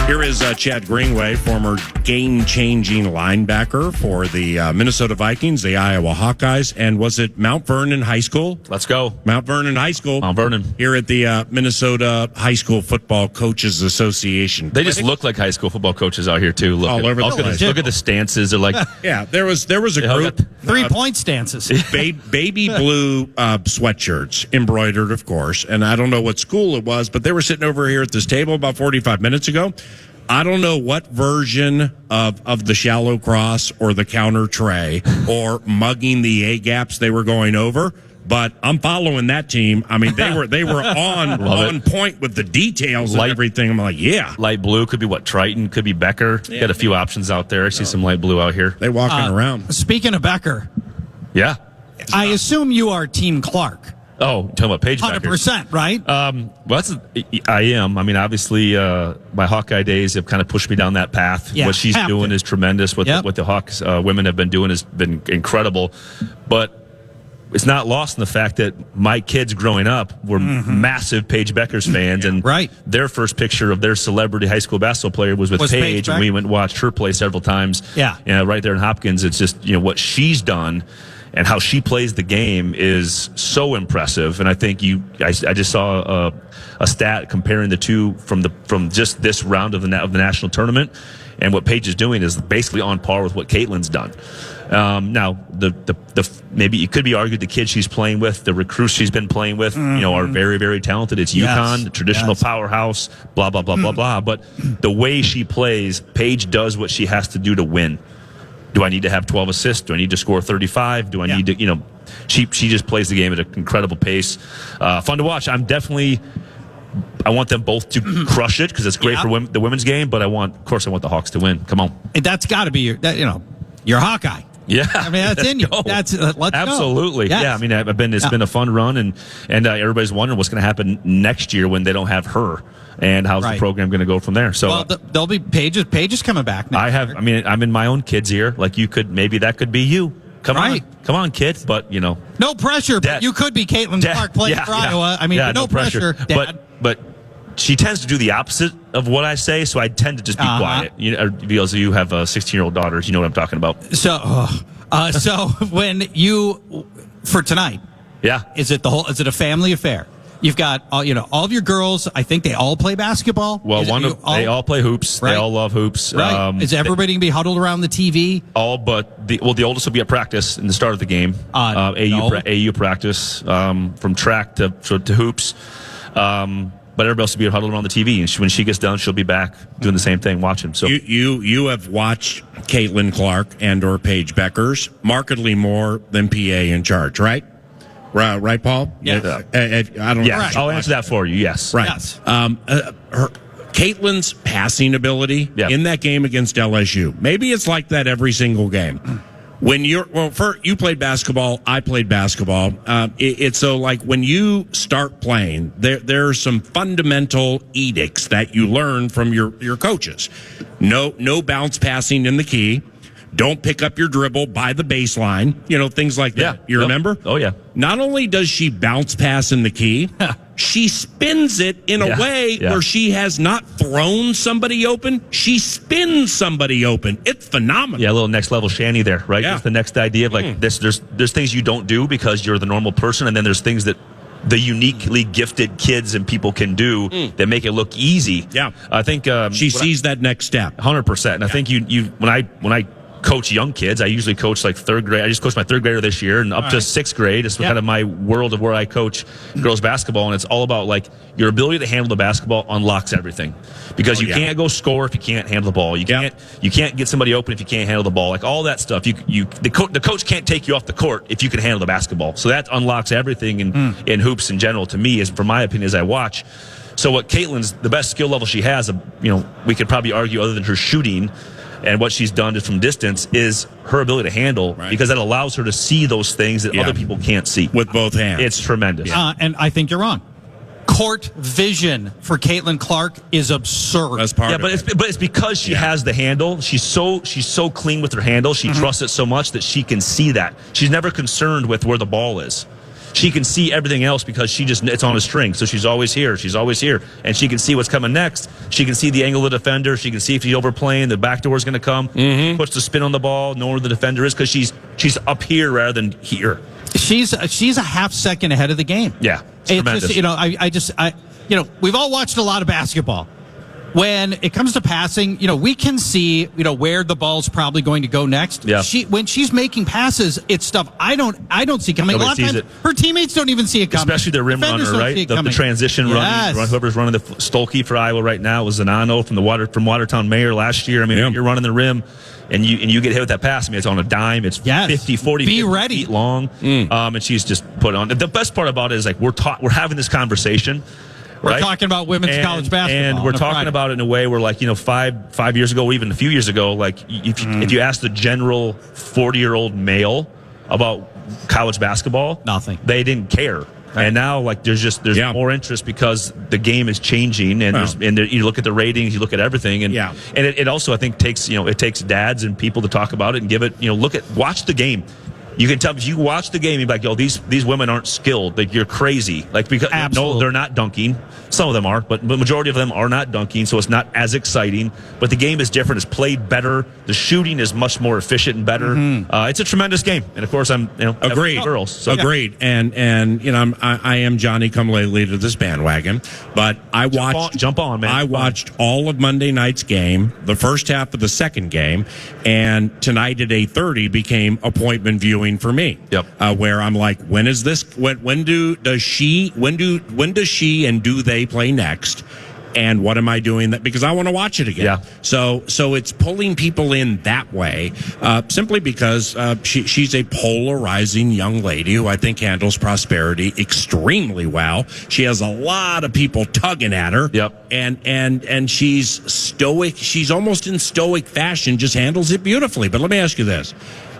Here is Chad Greenway, former game-changing linebacker for the Minnesota Vikings, the Iowa Hawkeyes, and was it Mount Vernon High School? Let's go. Mount Vernon High School. Mount Vernon. Here at the Minnesota High School Football Coaches Association. They just look like high school football coaches out here, too. Look all over the place. Look at the stances. They're like... Yeah, there was a group. 3-point stances. Baby blue sweatshirts, embroidered, of course. And I don't know what school it was, but they were sitting over here at this table about 45 minutes ago. I don't know what version of the shallow cross or the counter tray or mugging the A-gaps they were going over, but I'm following that team. I mean, they were on point with the details and everything. I'm like, yeah. Light blue could be Triton, could be Becker. Yeah. Got a few options out there. I see some light blue out here. They walking around. Speaking of Becker. Yeah. I assume you are Team Clark. Oh, talking about Paige Becker. 100%, right? I am. I mean, obviously, my Hawkeye days have kind of pushed me down that path. Yeah, what she's doing is tremendous. What the Hawks women have been doing has been incredible. But it's not lost in the fact that my kids growing up were massive Paige Beckers fans, and their first picture of their celebrity high school basketball player was Paige, and we went and watched her play several times. Yeah, right there in Hopkins. It's just what she's done. And how she plays the game is so impressive. And I think I just saw a stat comparing the two from just this round of the national tournament, and what Paige is doing is basically on par with what Caitlin's done. Now, maybe it could be argued the kids she's playing with, the recruits she's been playing with, are very, very talented. It's UConn, the traditional powerhouse, blah, blah, blah, blah, blah. But the way she plays, Paige does what she has to do to win. Do I need to have 12 assists? Do I need to score 35? Do I need to, she just plays the game at an incredible pace. Fun to watch. I want them both to crush it because it's great for the women's game, but I want the Hawks to win. Come on. And that's got to be your Hawkeye. Yeah, I mean that's in you. Let's absolutely. Go. Yes. Yeah, I mean it's been a fun run, and everybody's wondering what's going to happen next year when they don't have her, and how's the program going to go from there. So there'll be Paige is coming back. I'm in my own kids' ear. Like maybe that could be you. Come on, kid. But no pressure. But you could be Caitlin Clark playing for Iowa. I mean, no pressure. Dad. But she tends to do the opposite of what I say, so I tend to just be quiet. Because you have 16-year-old daughters, you know what I'm talking about. So when for tonight, is it a family affair? You've got all of your girls. I think they all play basketball. Well, they all play hoops. Right? They all love hoops. Right. Is everybody going to be huddled around the TV? All but the oldest will be at practice in the start of the game. AU practice from track to hoops. But everybody else will be huddled around the TV, and when she gets done, she'll be back doing the same thing, watching. So you have watched Caitlin Clark and/or Paige Beckers markedly more than PA Charch, right? Right, Paul? Yeah. I don't know. Yeah, I'll answer that for you. Yes. Right. Yes. Caitlin's passing ability in that game against LSU. Maybe it's like that every single game. When you played basketball, I played basketball. It's so like when you start playing, there are some fundamental edicts that you learn from your coaches. No bounce passing in the key. Don't pick up your dribble by the baseline. Things like that. You remember? Oh, yeah. Not only does she bounce pass in the key, she spins it in a way where she has not thrown somebody open. She spins somebody open. It's phenomenal. Yeah, a little next level Shanny there, right? Yeah. That's the next idea of like this. There's things you don't do because you're the normal person, and then there's things that the uniquely gifted kids and people can do that make it look easy. Yeah. I think she sees that next step. 100%. And I think when I coach young kids, I usually coach like third grade. I just coached my third grader this year and up to sixth grade. It's kind of my world of where I coach girls basketball, and it's all about like your ability to handle the basketball unlocks everything, because you can't go score if you can't handle the ball. You can't get somebody open if you can't handle the ball. Like all that stuff. The coach can't take you off the court if you can handle the basketball. So that unlocks everything in hoops in general. To me, is from my opinion as I watch. So what Caitlin's the best skill level she has, we could probably argue other than her shooting. And what she's done just from distance is her ability to handle, because that allows her to see those things that other people can't see. With both hands. It's tremendous. And I think you're wrong. Court vision for Caitlin Clark is absurd. That's part of it. But it's because she has the handle. She's so clean with her handle. She trusts it so much that she can see that. She's never concerned with where the ball is. she can see everything else because it's on a string. So she's always here, and she can see what's coming next. She can see the angle of the defender. She can see if she's overplaying, the back door is going to come. Puts the spin on the ball, know where the defender is because she's up here rather than here. She's a half second ahead of the game. Yeah, it's tremendous. Just, we've all watched a lot of basketball. When it comes to passing, we can see, where the ball's probably going to go next. Yeah. When she's making passes, it's stuff I don't see coming. Nobody a lot of times, her teammates don't even see it coming. Especially the rim runner, right? The transition running. Whoever's running the Stolke for Iowa right now was Zanano from Watertown Mayor last year. I mean, you're running the rim. And you get hit with that pass. I mean, it's on a dime. It's 50, 40 feet long. And she's just put on. The best part about it is we're having this conversation. We're talking about women's college basketball. And we're talking about it in a way where, 5 years ago, or even a few years ago, if you ask the general 40-year-old male about college basketball, nothing. They didn't care. Right. And now, there's more interest because the game is changing, and you look at the ratings, you look at everything, and it also, I think, takes dads and people to talk about it and give it, watch the game. You can tell if you watch the game, you're like, these women aren't skilled. You're crazy. Because no, they're not dunking. Some of them are, but the majority of them are not dunking, so it's not as exciting. But the game is different. It's played better. The shooting is much more efficient and better. It's a tremendous game. And of course, I'm agreed. Girls, so. Agreed. And I am Johnny come lately to this bandwagon, but I watched jump on, man. I watched all of Monday night's game, the first half of the second game, and tonight at 8:30 became appointment viewing for me. Where I'm like, when is this? When does she and do they play next? And what am I doing that? Because I want to watch it again. So it's pulling people in that way, simply because she's a polarizing young lady who I think handles prosperity extremely well. She has a lot of people tugging at her. And she's stoic. She's almost in stoic fashion, just handles it beautifully. But let me ask you this.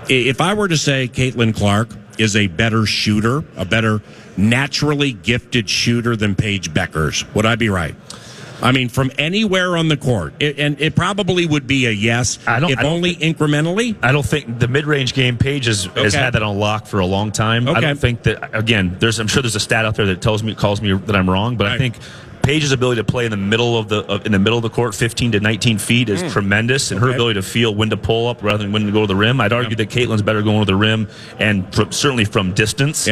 If I were to say Caitlin Clark is a better shooter, a better naturally gifted shooter than Paige Beckers, would I be right? I mean, from anywhere on the court, and it probably would be a yes, only incrementally. I don't think the mid-range game, Paige has had that on lock for a long time. I don't think that, again, I'm sure there's a stat out there that calls me that I'm wrong, but I think Paige's ability to play in the middle of the court, 15 to 19 feet, is tremendous, and her ability to feel when to pull up rather than when to go to the rim. I'd argue that Caitlin's better going to the rim, and certainly from distance.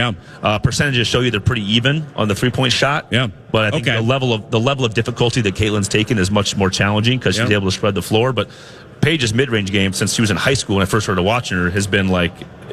Percentages show you they're pretty even on the 3-point shot. But I think the level of difficulty that Caitlin's taken is much more challenging because she's able to spread the floor. But Paige's mid-range game, since she was in high school when I first started watching her, has been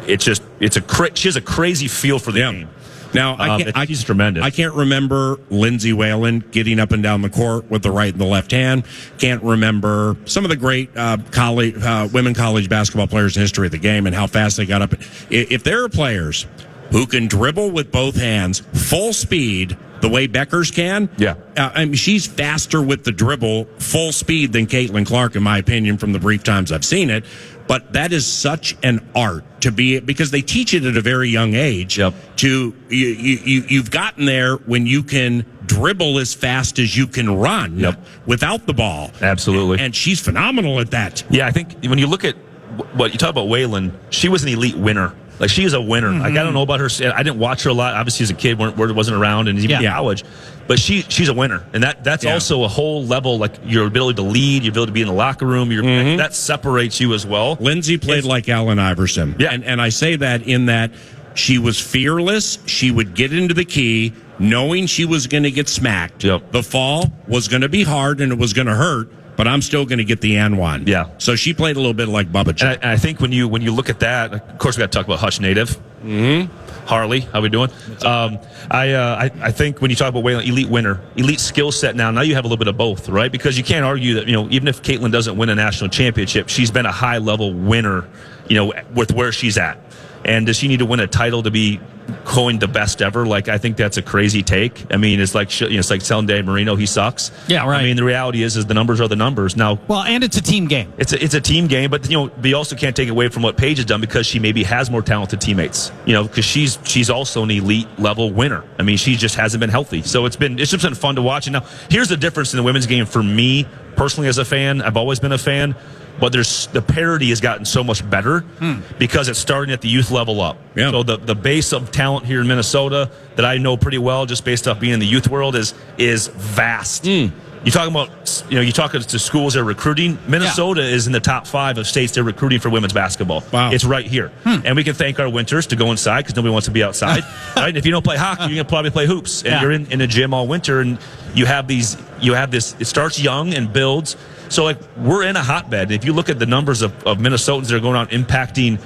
she has a crazy feel for the game. Now, he's tremendous. I can't remember Lindsay Whalen getting up and down the court with the right and the left hand. Can't remember some of the great women college basketball players in history of the game and how fast they got up. If there are players who can dribble with both hands, full speed, the way Beckers can, I mean, she's faster with the dribble, full speed, than Caitlin Clark, in my opinion, from the brief times I've seen it. But that is such an art to be, because they teach it at a very young age. You've gotten there when you can dribble as fast as you can run without the ball. Absolutely. And she's phenomenal at that. Yeah, I think when you look at what you talk about Whalen, she was an elite winner. She is a winner. I don't know about her. I didn't watch her a lot. Obviously, as a kid, word wasn't around, and even in college. But she's a winner, and that's also a whole level, your ability to lead, your ability to be in the locker room. That separates you as well. Lindsay played like Allen Iverson. And I say that in that she was fearless. She would get into the key, knowing she was going to get smacked. The fall was going to be hard, and it was going to hurt. But I'm still going to get the and one. So she played a little bit like Bubba Chuck. And I think when you look at that, of course, we got to talk about Hush Native. Harley, how we doing? I think when you talk about Whalen, elite winner, elite skill set now you have a little bit of both, right? Because you can't argue that, even if Caitlin doesn't win a national championship, she's been a high-level winner, with where she's at. And does she need to win a title to be coined the best ever? I think that's a crazy take. I mean, it's like telling Dave Marino he sucks. I mean, the reality is the numbers are the numbers. Now, and it's a team game. It's a team game, but you also can't take away from what Paige has done, because she maybe has more talented teammates. Because she's also an elite level winner. I mean, she just hasn't been healthy. So it's just been fun to watch. And now, here's the difference in the women's game for me personally as a fan. I've always been a fan. But the parity has gotten so much better because it's starting at the youth level up. So the base of talent here in Minnesota that I know pretty well, just based off being in the youth world, is vast. You talk about, you talk to schools that are recruiting. Minnesota is in the top 5 of states that are recruiting for women's basketball. Wow. It's right here. And we can thank our winters to go inside because nobody wants to be outside. Right? And if you don't play hockey, you're going to probably play hoops. And you're in a gym all winter, and you have this, it starts young and builds. So, like, we're in a hotbed. If you look at the numbers of Minnesotans that are going out impacting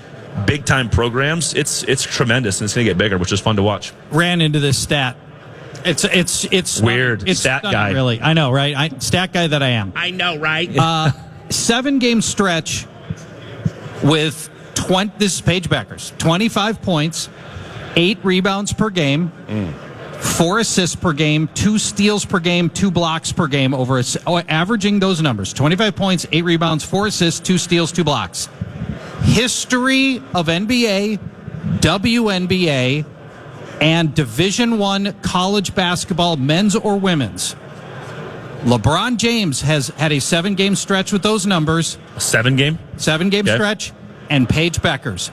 big-time programs, it's tremendous, and it's going to get bigger, which is fun to watch. Ran into this stat. It's weird. It's stat guy. Really, I know, right? Stat guy that I am. I know, right? 7-game stretch with 20. This is Paige Beckers. 25 points, 8 rebounds per game, 4 assists per game, 2 steals per game, 2 blocks per game. Averaging those numbers: 25 points, 8 rebounds, 4 assists, 2 steals, 2 blocks. History of NBA, WNBA, and Division I college basketball, men's or women's. LeBron James has had a 7-game stretch with those numbers. 7-game? 7-game stretch, and Paige Beckers.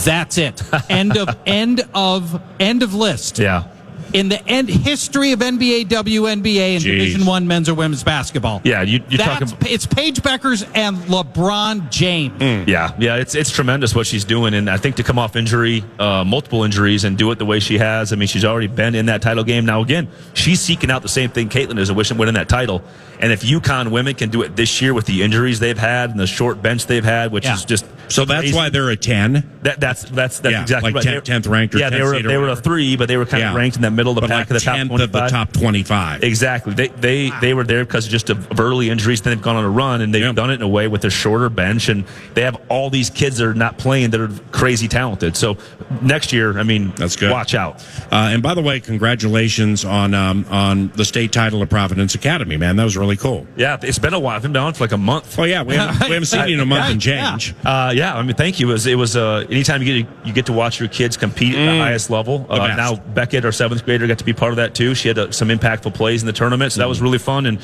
That's it. End of list. Yeah. In the history of NBA, WNBA, and Division I men's or women's basketball. Yeah, you're talking. It's Paige Beckers and LeBron James. Yeah, it's tremendous what she's doing, and I think to come off injury, multiple injuries, and do it the way she has. I mean, she's already been in that title game. Now, again, she's seeking out the same thing Caitlin is, winning that title. And if UConn women can do it this year with the injuries they've had and the short bench they've had, which is just so that's crazy. Why they're a 10. That's exactly like right. 10th ranked. Or they were a 3, but they were kind of ranked in that middle of the pack, of the top 25. Of the top 25. Exactly. They were there because just of early injuries. Then they've gone on a run, and they've done it in a way with a shorter bench, and they have all these kids that are not playing that are crazy talented. So next year, I mean, that's good. Watch out. And by the way, congratulations on the state title of Providence Academy, man. That was really cool. Yeah, it's been a while. It's been on for like a month. Oh yeah, we haven't seen you in a month and change. I mean, thank you. It was anytime you get to watch your kids compete at the highest level. Now Beckett, our 7th grader, got to be part of that too. She had some impactful plays in the tournament, so that was really fun. And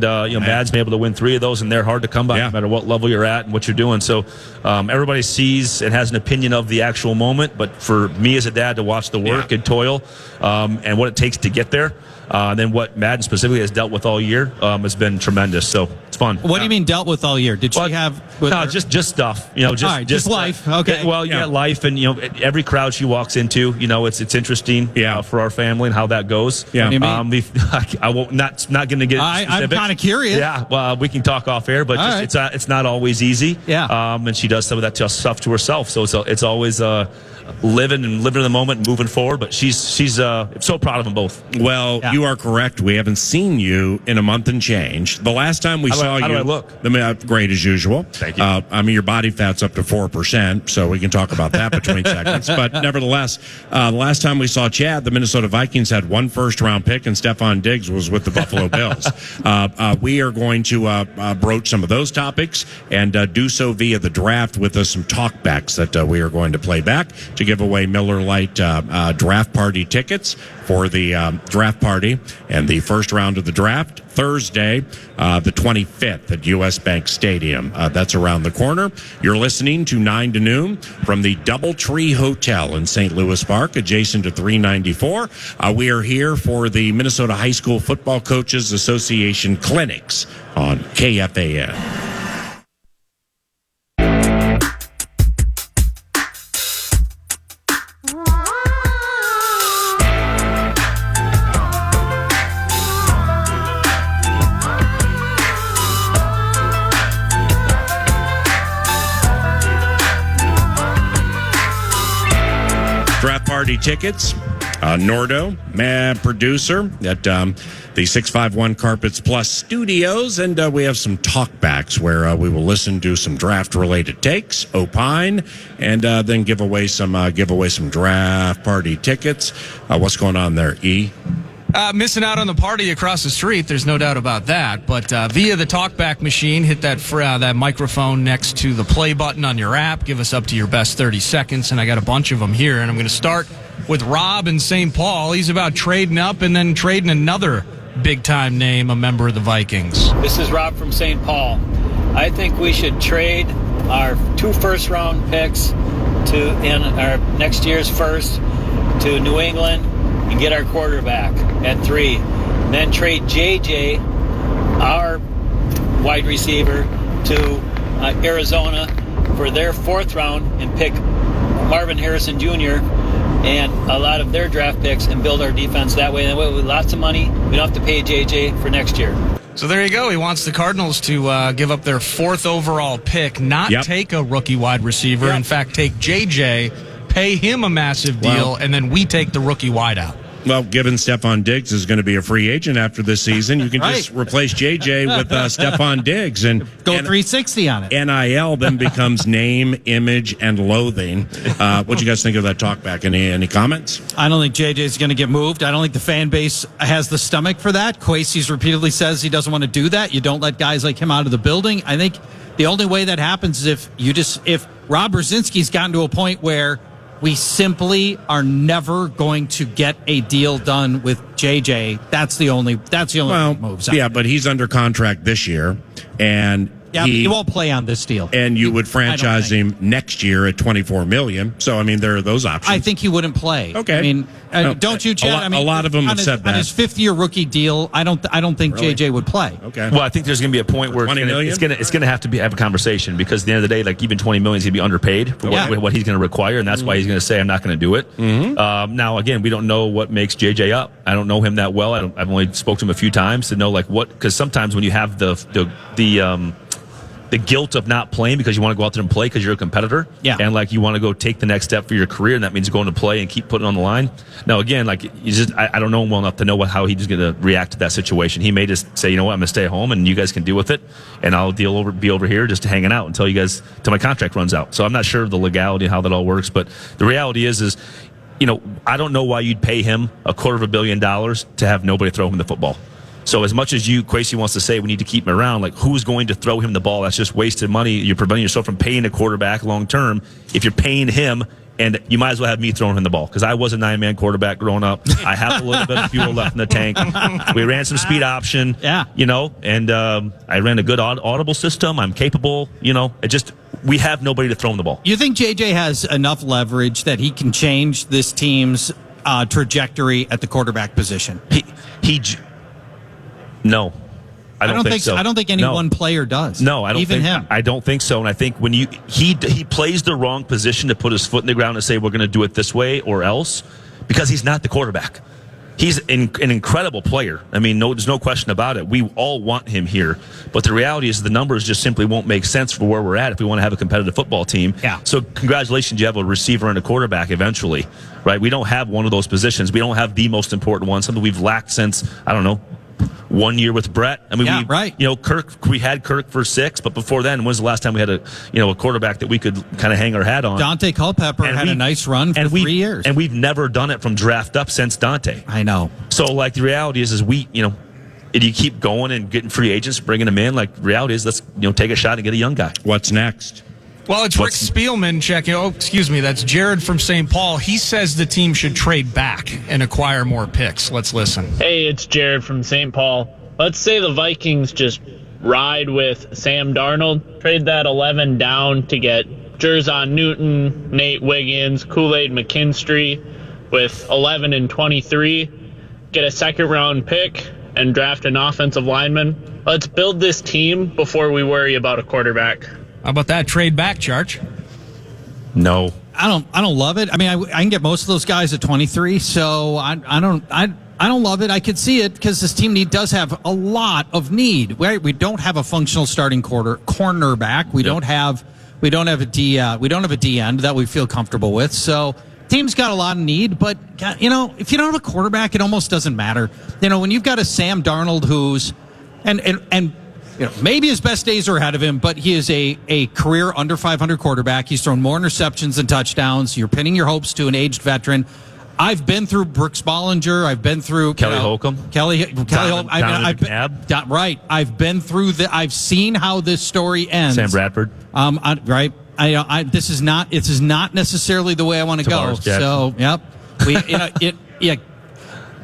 Mad's been able to win 3 of those, and they're hard to come by no matter what level you're at and what you're doing. So everybody sees and has an opinion of the actual moment, but for me as a dad to watch the work and toil and what it takes to get there. Then what Madden specifically has dealt with all year has been tremendous. So it's fun. What do you mean dealt with all year? Did she have? No, just stuff. Just life. Okay. Life, and every crowd she walks into, it's interesting. For our family and how that goes. Yeah. I won't not going to get. I'm kind of curious. Yeah. Well, we can talk off air, but it's not always easy. Yeah. And she does some of that stuff to herself. So it's always. Living in the moment, moving forward, but she's so proud of them both. Well, you are correct. We haven't seen you in a month and change. The last time we saw you, how do I look? Great as usual. Thank you. I mean, your body fat's up to 4%, so we can talk about that between seconds. But nevertheless, the last time we saw Chad, the Minnesota Vikings had 1 first-round pick, and Stephon Diggs was with the Buffalo Bills. We are going to broach some of those topics and do so via the draft with some talkbacks that we are going to play back to give away Miller Lite draft party tickets for the draft party and the first round of the draft Thursday, the 25th at U.S. Bank Stadium. That's around the corner. You're listening to 9 to noon from the Doubletree Hotel in St. Louis Park, adjacent to 394. We are here for the Minnesota High School Football Coaches Association Clinics on KFAN. Draft party tickets. Nordo, producer at the 651 Carpets Plus Studios, and we have some talkbacks where we will listen to some draft-related takes, opine, and then give away some draft party tickets. What's going on there, E? Missing out on the party across the street, there's no doubt about that. But via the talkback machine, hit that microphone next to the play button on your app. Give us up to your best 30 seconds, and I got a bunch of them here. And I'm going to start with Rob in St. Paul. He's about trading up and then trading another big-time name, a member of the Vikings. This is Rob from St. Paul. I think we should trade our 2 first-round picks in our next year's first to New England and get our quarterback at 3. And then trade JJ, our wide receiver, to Arizona for their 4th round and pick Marvin Harrison Jr. and a lot of their draft picks and build our defense that way. And with lots of money, we don't have to pay JJ for next year. So there you go. He wants the Cardinals to give up their 4th overall pick, not take a rookie wide receiver. In fact, take JJ, pay him a massive deal, and then we take the rookie wide out. Well, given Stephon Diggs is going to be a free agent after this season, you can just replace JJ with Stephon Diggs and go 360 on it. NIL then becomes name, image, and loathing. What do you guys think of that talkback? Any comments? I don't think JJ is going to get moved. I don't think the fan base has the stomach for that. Kwesi's repeatedly says he doesn't want to do that. You don't let guys like him out of the building. I think the only way that happens is if Rob Brzezinski's gotten to a point where we simply are never going to get a deal done with JJ. That's the only moves. Yeah, but he's under contract this year, and he won't play on this deal. And you would franchise him next year at $24 million. So I mean, there are those options. I think he wouldn't play. Okay. I mean, don't you, Chad? A lot of them have said that. On his 5th-year rookie deal, I don't think JJ would play. Okay. Well, I think there's going to be a point where it's going to have to have a conversation, because at the end of the day, like, even $20 million is going to be underpaid for what he's going to require, and that's why he's going to say, I'm not going to do it. Mm-hmm. Now, again, we don't know what makes JJ up. I don't know him that well. I've only spoke to him a few times to know because sometimes when you have the guilt of not playing because you want to go out there and play because you're a competitor, and like you want to go take the next step for your career, and that means going to play and keep putting it on the line. Now, again, like, I don't know him well enough to know how he's going to react to that situation. He may just say, you know what, I'm going to stay at home and you guys can deal with it, and I'll be over here just hanging out until my contract runs out. So I'm not sure of the legality of how that all works, but the reality is I don't know why you'd pay him $250 million to have nobody throw him the football. So as much as Kwesi wants to say we need to keep him around, like, who's going to throw him the ball? That's just wasted money. You're preventing yourself from paying a quarterback long term if you're paying him, and you might as well have me throwing him the ball, because I was a 9-man quarterback growing up. I have a little bit of fuel left in the tank. We ran some speed option, and I ran a good audible system. I'm capable, we have nobody to throw him the ball. You think JJ has enough leverage that he can change this team's trajectory at the quarterback position? No, I don't think so. I don't think any one player does. No, I don't even think him. I don't think so. And I think when he plays the wrong position to put his foot in the ground and say we're going to do it this way or else, because he's not the quarterback. He's an incredible player. I mean, there's no question about it. We all want him here, but the reality is the numbers just simply won't make sense for where we're at if we want to have a competitive football team. Yeah. So congratulations, you have a receiver and a quarterback eventually, right? We don't have one of those positions. We don't have the most important one. Something we've lacked since, I don't know, 1 year with Brett. I mean, Kirk, we had Kirk for 6, but before then, when's the last time we had a quarterback that we could kind of hang our hat on? Dante Culpepper had a nice run for 3 years. And we've never done it from draft up since Dante. I know. So, like, the reality is you keep going and getting free agents, bringing them in. Like, the reality is, let's, take a shot and get a young guy. What's next? Well, it's Rick Spielman checking. Oh, excuse me. That's Jared from St. Paul. He says the team should trade back and acquire more picks. Let's listen. Hey, it's Jared from St. Paul. Let's say the Vikings just ride with Sam Darnold, trade that 11 down to get Jerzon Newton, Nate Wiggins, Kool-Aid McKinstry with 11 and 23, get a second-round pick, and draft an offensive lineman. Let's build this team before we worry about a quarterback. How about that trade back, Charch? No, I don't love it. I mean, I can get most of those guys at 23, so I don't love it. I could see it because this team does have a lot of need. We don't have a functional starting cornerback. We don't have a D end that we feel comfortable with. So team's got a lot of need, but if you don't have a quarterback, it almost doesn't matter. When you've got a Sam Darnold who's and maybe his best days are ahead of him, but he is a career under 500 quarterback. He's thrown more interceptions than touchdowns. You're pinning your hopes to an aged veteran. I've been through Brooks Bollinger. I've been through Kelly Holcomb. Kelly Holcomb. I've been through I've seen how this story ends. Sam Bradford. Right. This is not necessarily the way I want to go. Jackson. So, yep.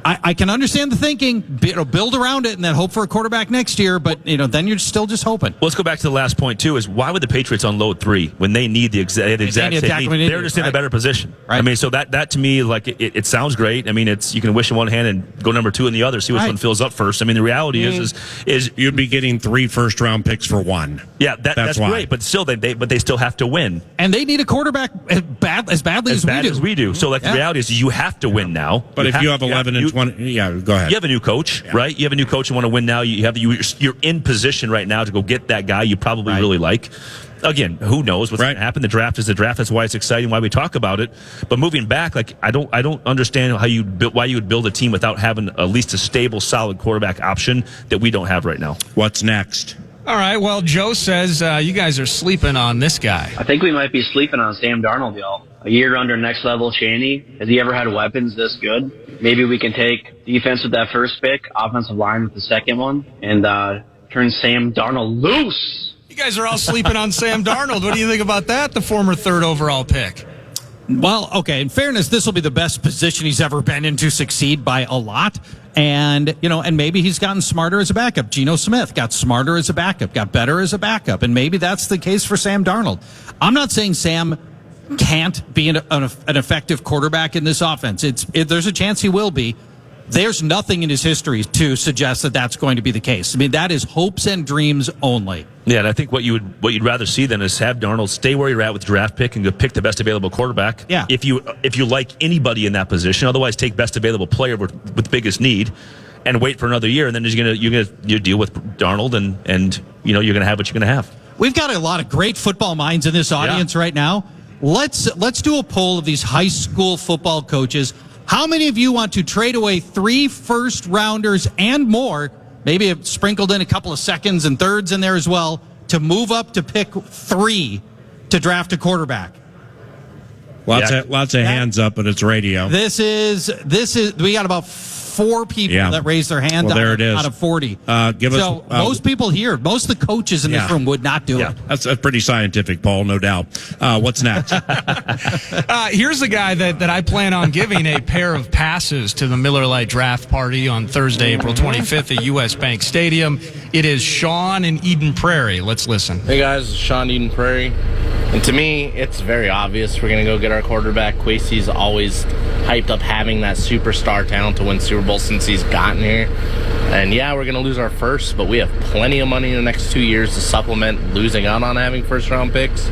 I can understand the thinking. Build around it and then hope for a quarterback next year. But then you're still just hoping. Well, let's go back to the last point too. Is why would the Patriots unload 3 when they need the exact same need? They're just in a better position. Right. I mean, so that to me, like it sounds great. I mean, you can wish in one hand and go number 2 in the other. See which one fills up first. I mean, the reality is you'd be getting 3 first-round picks for 1. Yeah, that's great. But still, they still have to win. And they need a quarterback as badly as we do. So, the reality is, you have to win now. But if you have 11 and 20, go ahead. You have a new coach, right? You have a new coach and want to win now. You're in position right now to go get that guy you probably really like. Again, who knows what's going to happen? The draft is the draft. That's why it's exciting, why we talk about it. But moving back, I don't understand why you would build a team without having at least a stable, solid quarterback option that we don't have right now. What's next? All right, well, Joe says you guys are sleeping on this guy. I think we might be sleeping on Sam Darnold, y'all. A year under next level Chaney. Has he ever had weapons this good? Maybe we can take defense with that first pick, offensive line with the second one, and turn Sam Darnold loose. You guys are all sleeping on Sam Darnold. What do you think about that, the former 3rd overall pick? Well, okay, in fairness, this will be the best position he's ever been in to succeed by a lot. And, and maybe he's gotten smarter as a backup. Geno Smith got smarter as a backup, got better as a backup. And maybe that's the case for Sam Darnold. I'm not saying Sam can't be an effective quarterback in this offense. There's a chance he will be. There's nothing in his history to suggest that that's going to be the case. I mean, that is hopes and dreams only. Yeah, and I think what you'd rather see then is have Darnold stay where you're at with draft pick and go pick the best available quarterback. Yeah. If you like anybody in that position, otherwise take best available player with biggest need, and wait for another year, and then you deal with Darnold, and you're gonna have what you're gonna have. We've got a lot of great football minds in this audience right now. Let's do a poll of these high school football coaches. How many of you want to trade away 3 first-rounders and more, maybe sprinkled in a couple of seconds and thirds in there as well, to move up to pick 3 to draft a quarterback? Lots of hands up, but it's radio. This is we got about 4 people that raised their hand out of 40. Most people here, most of the coaches in this room would not do it. That's a pretty scientific poll, no doubt. What's next? Here's a guy that I plan on giving a pair of passes to the Miller Lite draft party on Thursday, April 25th at U.S. Bank Stadium. It is Sean in Eden Prairie. Let's listen. Hey guys, it's Sean Eden Prairie. And to me, it's very obvious we're going to go get our quarterback. Kwesi's always hyped up having that superstar talent to win Super Bowl since he's gotten here. And we're going to lose our first, but we have plenty of money in the next 2 years to supplement losing out on having first-round picks.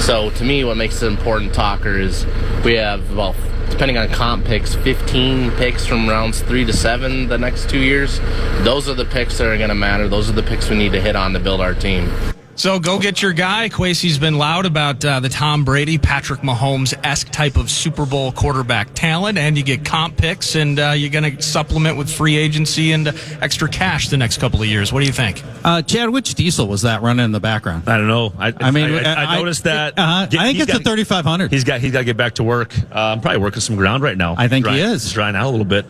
So to me, what makes it important, Talker, is we have, well, depending on comp picks, 15 picks from rounds 3 to 7 the next 2 years. Those are the picks that are going to matter. Those are the picks we need to hit on to build our team. So go get your guy. Kwesi's been loud about the Tom Brady, Patrick Mahomes-esque type of Super Bowl quarterback talent, and you get comp picks, and you're going to supplement with free agency and extra cash the next couple of years. What do you think? Chad, which diesel was that running in the background? I don't know. I noticed that. I think it's a 3500. He's got to get back to work. Probably working some ground right now. I think he is. He's drying out a little bit.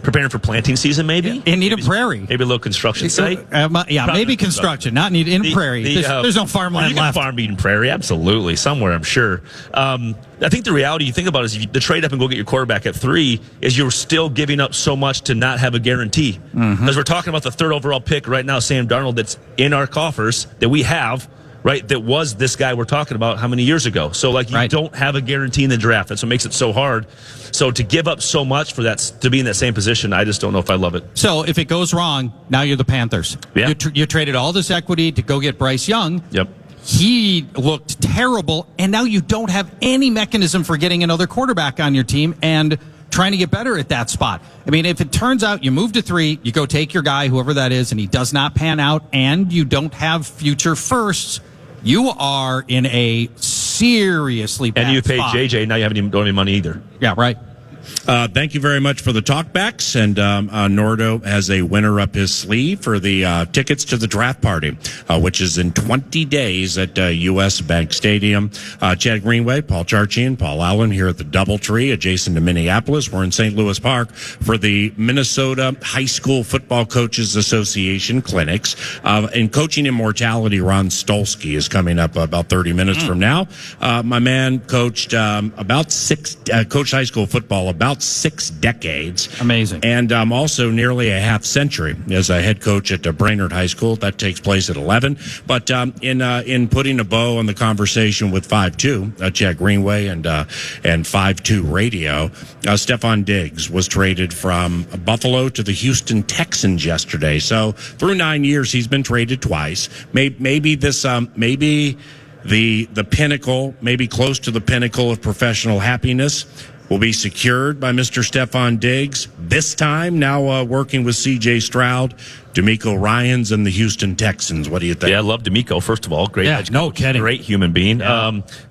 Preparing for planting season, maybe? In Eden Prairie. Maybe a little construction site. Maybe construction, not in Eden Prairie. There's no farmland you can left. Farm Eden Prairie, absolutely, somewhere, I'm sure. I think the reality you think about is the trade up and go get your quarterback at 3 is you're still giving up so much to not have a guarantee. Because we're talking about the 3rd overall pick right now, Sam Darnold, that's in our coffers that we have, right, that was this guy we're talking about how many years ago. So, you don't have a guarantee in the draft. That's what makes it so hard. So to give up so much for that, to be in that same position, I just don't know if I love it. So if it goes wrong, now you're the Panthers. Yeah. You traded all this equity to go get Bryce Young. Yep. He looked terrible, and now you don't have any mechanism for getting another quarterback on your team and trying to get better at that spot. I mean, if it turns out you move to 3, you go take your guy, whoever that is, and he does not pan out, and you don't have future firsts, you are in a seriously bad spot. And you paid spot. JJ, now you don't have any money either. Yeah, right. Thank you very much for the talkbacks. And Nordo has a winner up his sleeve for the tickets to the draft party, which is in 20 days at U.S. Bank Stadium. Chad Greenway, Paul Charch, and Paul Allen here at the Doubletree adjacent to Minneapolis. We're in St. Louis Park for the Minnesota High School Football Coaches Association clinics. And Coaching Immortality, Ron Stolsky is coming up about 30 minutes from now. My man coached coached high school football about 6 decades. Amazing. And also nearly a half century as a head coach at Brainerd High School. That takes place at 11. But in putting a bow on the conversation with 5-2, Chad Greenway and 5-2 Radio, Stefan Diggs was traded from Buffalo to the Houston Texans yesterday. So through 9 years, he's been traded twice. Maybe the pinnacle, maybe close to the pinnacle of professional happiness, will be secured by Mr. Stefan Diggs. This time, now working with C.J. Stroud, D'Amico Ryans, and the Houston Texans. What do you think? Yeah, I love D'Amico, first of all. Great edge no coach, kidding. great human being.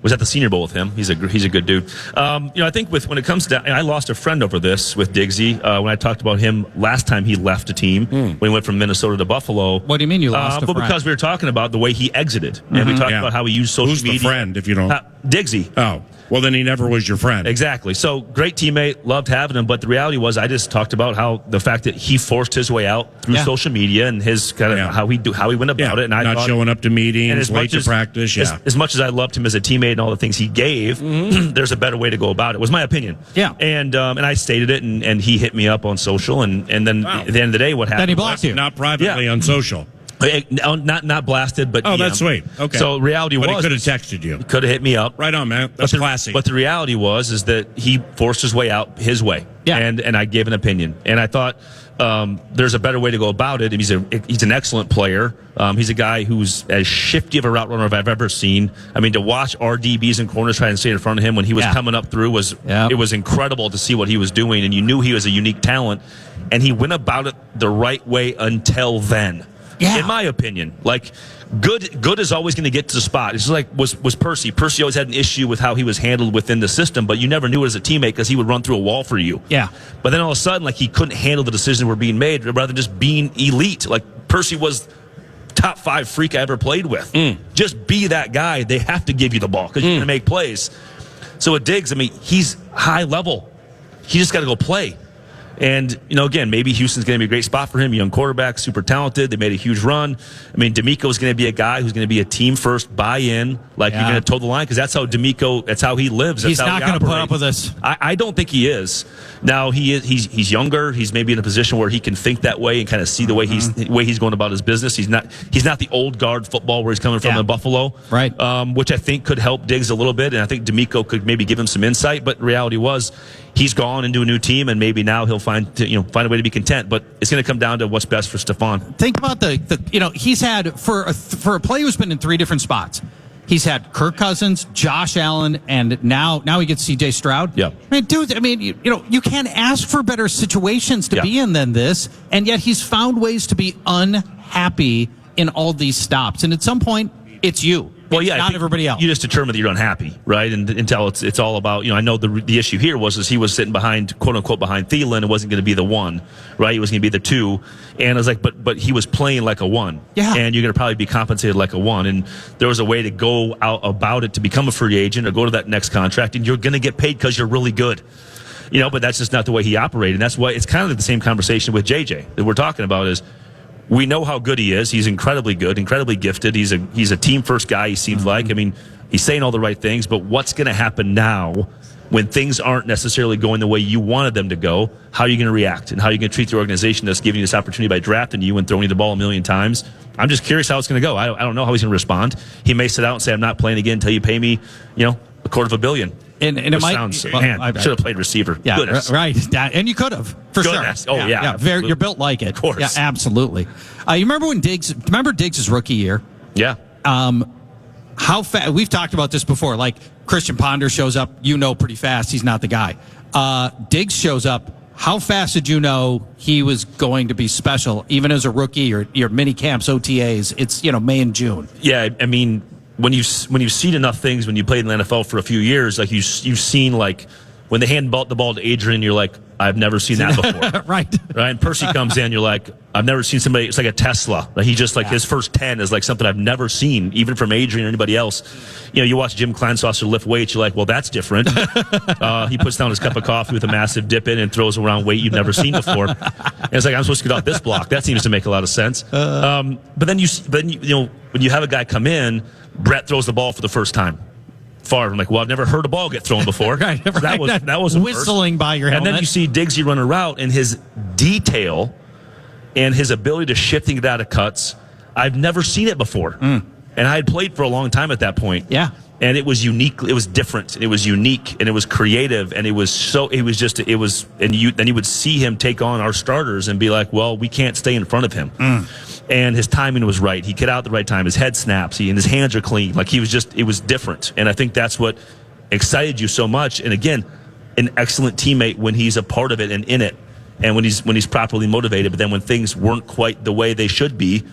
Was at the Senior Bowl with him. He's a good dude. I think when it comes to, I lost a friend over this with Diggsy when I talked about him last time he left a team, when he went from Minnesota to Buffalo. What do you mean you lost a friend? Because we were talking about the way he exited. And we talked about how he used social media. Who's the friend, if you don't? Diggsy. Oh. Well, then he never was your friend. Exactly. So great teammate, loved having him. But the reality was, I just talked about how the fact that he forced his way out through social media and his kind of how he went about it. And I not showing up to meetings, late to practice. As much as I loved him as a teammate and all the things he gave, there's a better way to go about it. Was my opinion. Yeah. And I stated it, and he hit me up on social, and then at the end of the day, what happened? Then he blocked you. Not privately on social. Not blasted, but that's sweet. Okay. So reality was, he could have texted you. Could have hit me up. Right on, man. That's classy. But the reality is that he forced his way out his way. Yeah. And I gave an opinion, and I thought there's a better way to go about it. And he's an excellent player. He's a guy who's as shifty of a route runner as I've ever seen. I mean, to watch our DBs and corners try and stay in front of him when he was coming up through it was incredible to see what he was doing, and you knew he was a unique talent, and he went about it the right way until then. Yeah. In my opinion, like good is always going to get to the spot. It's just like was Percy. Percy always had an issue with how he was handled within the system, but you never knew it as a teammate because he would run through a wall for you. Yeah. But then all of a sudden, like he couldn't handle the decisions that were being made, rather than just being elite. Like Percy was top 5 freak I ever played with. Just be that guy. They have to give you the ball because you're going to make plays. So with Diggs, I mean, he's high level. He just got to go play. And, again, maybe Houston's going to be a great spot for him. Young quarterback, super talented. They made a huge run. I mean, D'Amico's going to be a guy who's going to be a team-first buy-in. Like, you're going to toe the line because that's how D'Amico, that's how he lives. That's he's how not going to put up with this. I don't think he is. Now, he's younger. He's maybe in a position where he can think that way and kind of see the way he's going about his business. He's not the old guard football where he's coming from in Buffalo. Right. Which I think could help Diggs a little bit. And I think D'Amico could maybe give him some insight. But the reality was, he's gone into a new team, and maybe now he'll find a way to be content. But it's going to come down to what's best for Stefan. Think about he's had for a player who's been in 3 different spots. He's had Kirk Cousins, Josh Allen, and now he gets C.J. Stroud. Yeah. I mean, dude, you can't ask for better situations to be in than this, and yet he's found ways to be unhappy in all these stops. And at some point, it's you. Well, it's not everybody else. You just determine that you're unhappy, right? And until it's all about, I know the issue here was he was sitting behind, quote unquote, behind Thielen. It wasn't going to be the 1, right? He was going to be the 2. And I was like, but he was playing like a 1. Yeah. And you're going to probably be compensated like a 1. And there was a way to go out about it to become a free agent or go to that next contract, and you're going to get paid because you're really good. But that's just not the way he operated. And that's why it's kind of the same conversation with JJ that we're talking about is, we know how good he is. He's incredibly good, incredibly gifted. He's a team-first guy, he seems like. I mean, he's saying all the right things, but what's going to happen now when things aren't necessarily going the way you wanted them to go? How are you going to react? And how are you going to treat the organization that's giving you this opportunity by drafting you and throwing you the ball a million times? I'm just curious how it's going to go. I don't know how he's going to respond. He may sit out and say, I'm not playing again until you pay me, $250 million. And it might sounds, man, I should have played receiver. Yeah, Goodness. right. And you could have, for Goodness. sure. Oh, yeah. You're built like it. Of course. Yeah, absolutely. You remember Diggs' rookie year? Yeah. How fast? We've talked about this before. Like, Christian Ponder shows up, pretty fast. He's not the guy. Diggs shows up. How fast did you know he was going to be special, even as a rookie or your mini camps, OTAs? It's, May and June. Yeah, I mean, when you've seen enough things when you played in the NFL for a few years, like you've seen like when they hand the ball to Adrian, you're like, I've never seen that before. Right. And Percy comes in, you're like, I've never seen somebody. It's like a Tesla. Like he just his first 10 is like something I've never seen, even from Adrian or anybody else. You watch Jim Kleinsaucer lift weights, you're like, well, that's different. He puts down his cup of coffee with a massive dip in and throws around weight you've never seen before. And it's like, I'm supposed to get off this block. That seems to make a lot of sense. But then when you have a guy come in, Brett throws the ball for the first time. Favre. I'm like, well, I've never heard a ball get thrown before. Right. That was a whistling by your helmet. And then you see Diggsy run a route, and his detail and his ability to shift and get out of cuts, I've never seen it before. And I had played for a long time at that point. Yeah. And it was unique. It was different. It was unique, and it was creative, and then you would see him take on our starters and be like, well, we can't stay in front of him. And his timing was right. He get out at the right time. His head snaps. And his hands are clean. Like it was different. And I think that's what excited you so much. And again, an excellent teammate when he's a part of it and in it, and when he's properly motivated. But then when things weren't quite the way they should be,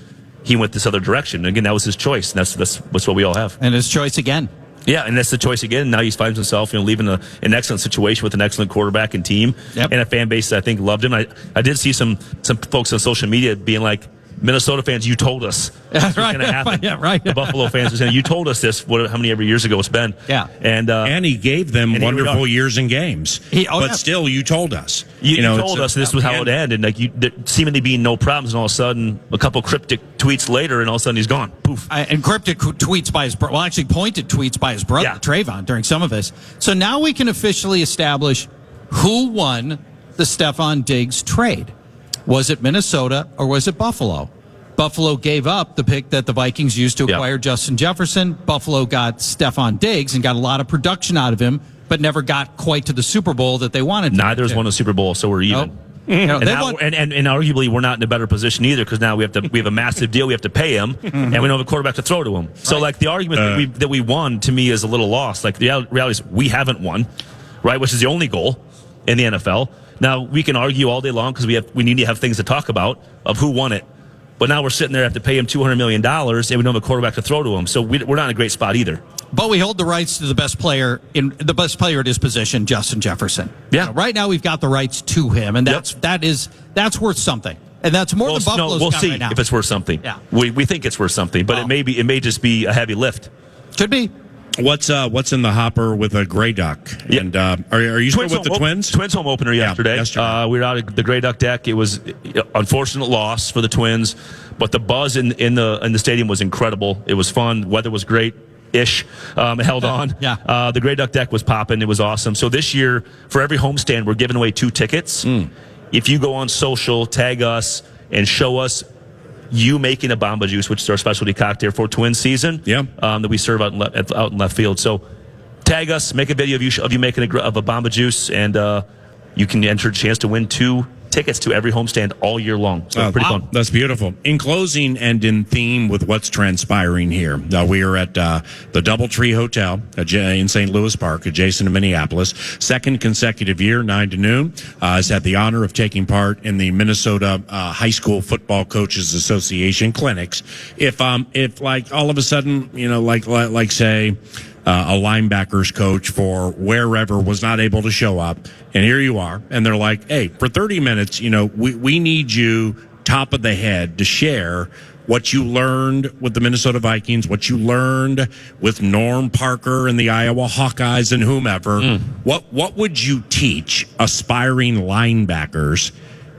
he went this other direction. And again, that was his choice. And that's what we all have. And his choice again. Yeah, and that's the choice again. Now he finds himself, leaving an excellent situation with an excellent quarterback and team, and a fan base that I think loved him. I did see some folks on social media being like, Minnesota fans, you told us this was going to happen. Yeah, right. The Buffalo fans were saying, you told us this, how many ever years ago it's been. Yeah. And he gave them wonderful years and games. Still, you told us. You told us this was how it ended. There seemingly being no problems, and all of a sudden, a couple cryptic tweets later, and all of a sudden he's gone. Poof. And cryptic tweets by his brother. Well, actually pointed tweets by his brother, Trayvon, during some of this. So now we can officially establish who won the Stephon Diggs trade. Was it Minnesota or was it Buffalo? Buffalo gave up the pick that the Vikings used to acquire Justin Jefferson. Buffalo got Stephon Diggs and got a lot of production out of him, but never got quite to the Super Bowl that they wanted. Neither has won a Super Bowl, so we're even. And arguably we're not in a better position either, because now we have a massive deal we have to pay him, and we don't have a quarterback to throw to him. So like the argument that we won to me is a little lost. Like the reality is we haven't won, right? Which is the only goal in the NFL. Now we can argue all day long because we need to have things to talk about of who won it. But now we're sitting there have to pay him $200 million, and we don't have a quarterback to throw to him. So we're not in a great spot either. But we hold the rights to the best player at his position, Justin Jefferson. Yeah. Right now we've got the rights to him, and that's worth something. And that's more than Buffalo's we'll got see right now. if it's worth something. Yeah. We think it's worth something, but it may just be a heavy lift. Could be. What's in the hopper with a Grey Duck? Yeah. And are you still with the Twins? Twins home opener yesterday. We were out at the Grey Duck deck. It was an unfortunate loss for the Twins, but the buzz in the stadium was incredible. It was fun. Weather was great. It held on. Yeah. The Grey Duck deck was popping. It was awesome. So this year, for every homestand, we're giving away 2 tickets. If you go on social, tag us, and show us you making a Bamba Juice, which is our specialty cocktail for Twins season, that we serve out in left field. So tag us, make a video of you making a Bamba Juice, and you can enter a chance to win 2 tickets to every homestand all year long. So pretty fun. That's beautiful. In closing and in theme with what's transpiring here, we are at the Doubletree Hotel in St. Louis Park, adjacent to Minneapolis. Second consecutive year, 9 to noon. Has had the honor of taking part in the Minnesota High School Football Coaches Association clinics. If like all of a sudden, like say, a linebackers coach for wherever was not able to show up, and here you are, and they're like, hey, for 30 minutes, we need you top of the head to share what you learned with the Minnesota Vikings, what you learned with Norm Parker and the Iowa Hawkeyes and whomever. What would you teach aspiring linebackers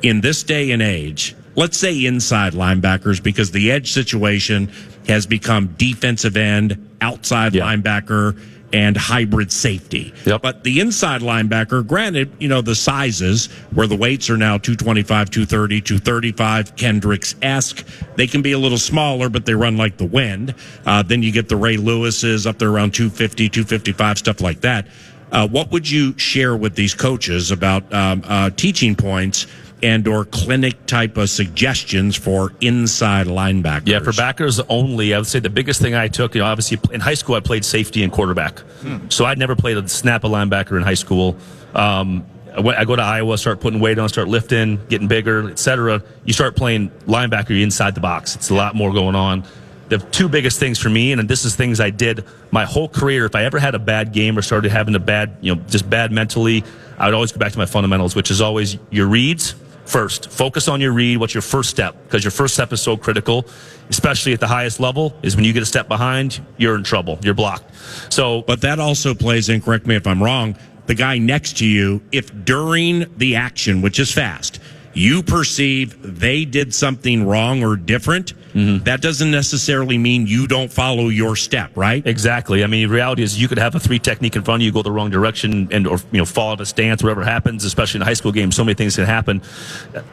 in this day and age? Let's say inside linebackers, because the edge situation has become defensive end, outside linebacker, and hybrid safety. But the inside linebacker, granted, the sizes where the weights are now 225, 230, 235, Kendricks-esque. They can be a little smaller, but they run like the wind. Then you get the Ray Lewis's up there around 250, 255, stuff like that. What would you share with these coaches about teaching points and or clinic type of suggestions for inside linebackers? Yeah, for backers only, I would say the biggest thing I took, obviously in high school I played safety and quarterback. So I'd never played a snap of linebacker in high school. I go to Iowa, start putting weight on, start lifting, getting bigger, etc. You start playing linebacker, you're inside the box. It's a lot more going on. The 2 biggest things for me, and this is things I did my whole career, if I ever had a bad game or started having a bad, just bad mentally, I would always go back to my fundamentals, which is always your reads first. Focus on your read. What's your first step? Because your first step is so critical, especially at the highest level, is when you get a step behind, you're in trouble. You're blocked. But that also plays in, correct me if I'm wrong, the guy next to you, if during the action, which is fast, you perceive they did something wrong or different, that doesn't necessarily mean you don't follow your step, right? Exactly. I mean, the reality is you could have a 3 technique in front of you, go the wrong direction, and or fall out of stance, whatever happens, especially in a high school game. So many things can happen.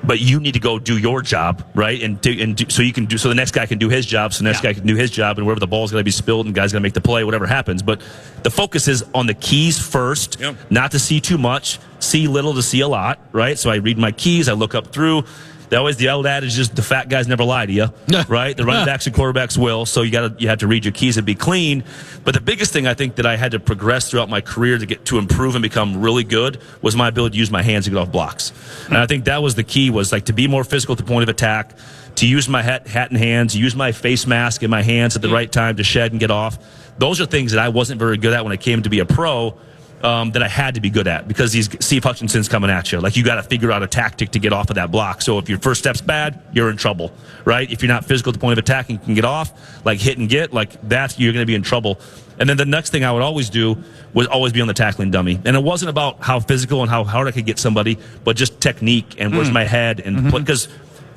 But you need to go do your job, right? So the next guy can do his job, so the next guy can do his job, and wherever the ball's going to be spilled and guy's going to make the play, whatever happens. But the focus is on the keys first, not to see too much, see little to see a lot, right? So I read my keys, I look up through. The old adage is the fat guys never lie to you, right? The running backs and quarterbacks will, so you have to read your keys and be clean. But the biggest thing I think that I had to progress throughout my career to improve and become really good was my ability to use my hands to get off blocks. And I think that was the key, was like to be more physical at the point of attack, to use my hat and hands, use my face mask in my hands at the right time to shed and get off. Those are things that I wasn't very good at when I came to be a pro. That I had to be good at, because Steve Hutchinson's coming at you. Like, you got to figure out a tactic to get off of that block. So if your first step's bad, you're in trouble, right? If you're not physical at the point of attack and can get off, like hit and get, like you're going to be in trouble. And then the next thing I would always do was always be on the tackling dummy. And it wasn't about how physical and how hard I could get somebody, but just technique and where's my head and because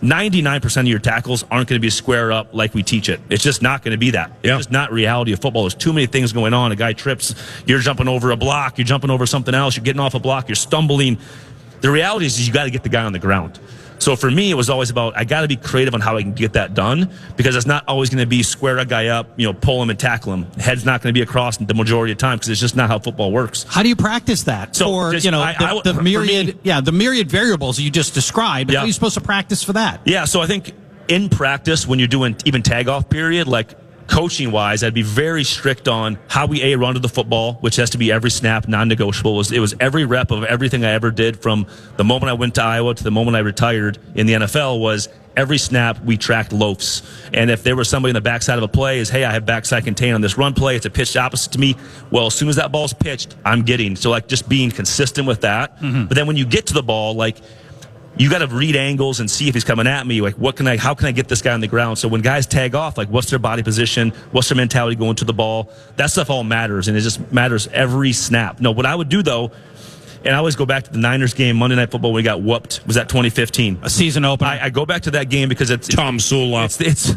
99% of your tackles aren't going to be square up like we teach it. It's just not going to be that. It's just not reality of football. There's too many things going on. A guy trips, you're jumping over a block, you're jumping over something else, you're getting off a block, you're stumbling. The reality is you got to get the guy on the ground. So for me, it was always about, I got to be creative on how I can get that done, because it's not always going to be square a guy up, pull him and tackle him. Head's not going to be across the majority of the time, because it's just not how football works. How do you practice that? So the myriad variables you just described. How are you supposed to practice for that? Yeah, so I think in practice, when you're doing even tag-off period, like coaching-wise, I'd be very strict on how we run to the football, which has to be every snap, non-negotiable. It was every rep of everything I ever did from the moment I went to Iowa to the moment I retired in the NFL was every snap we tracked loafs. And if there was somebody in the backside of a play is, hey, I have backside contain on this run play, it's a pitch opposite to me. Well, as soon as that ball's pitched, I'm getting. So like just being consistent with that. But then when you get to the ball, like, you got to read angles and see if he's coming at me. Like, how can I get this guy on the ground? So when guys tag off, like, what's their body position? What's their mentality going to the ball? That stuff all matters, and it just matters every snap. No, what I would do, though, and I always go back to the Niners game, Monday Night Football, when we got whooped. Was that 2015? A season opener. I go back to that game because it's Tom Sula. It's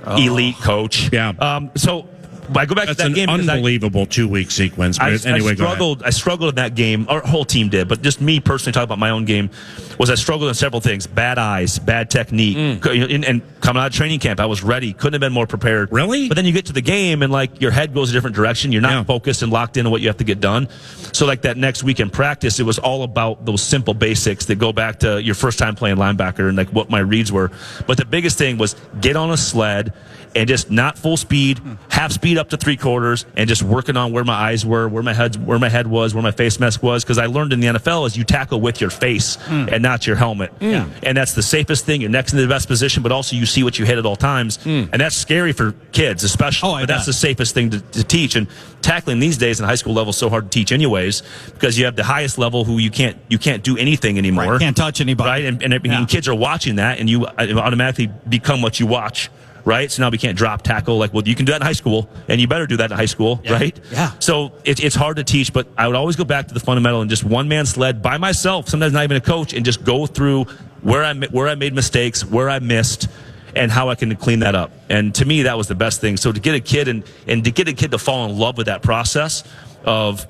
elite coach. Yeah. So I go back to that game. That's an unbelievable 2-week sequence. But anyway, I struggled in that game. Our whole team did, but just me personally, talking about my own game, was I struggled in several things: bad eyes, bad technique, and coming out of training camp, I was ready. Couldn't have been more prepared. Really? But then you get to the game, and like your head goes a different direction. You're not focused and locked in on what you have to get done. So like that next week in practice, it was all about those simple basics that go back to your first time playing linebacker and like what my reads were. But the biggest thing was get on a sled and just not full speed, half speed up to 3/4, and just working on where my eyes were, where my head was, where my face mask was. Because I learned in the NFL is you tackle with your face and not your helmet. And that's the safest thing. You're next in the best position, but also you see what you hit at all times. And that's scary for kids, especially. But that's the safest thing to teach. And tackling these days in high school level is so hard to teach anyways, because you have the highest level who you can't do anything anymore. Right, can't touch anybody. Right? And kids are watching that, and you automatically become what you watch. Right? So now we can't drop tackle. Like, well, you can do that in high school, and you better do that in high school, right? Yeah. So it's hard to teach, but I would always go back to the fundamental and just one-man sled by myself, sometimes not even a coach, and just go through where I made mistakes, where I missed, and how I can clean that up. And to me, that was the best thing. So to get a kid and to get a kid to fall in love with that process of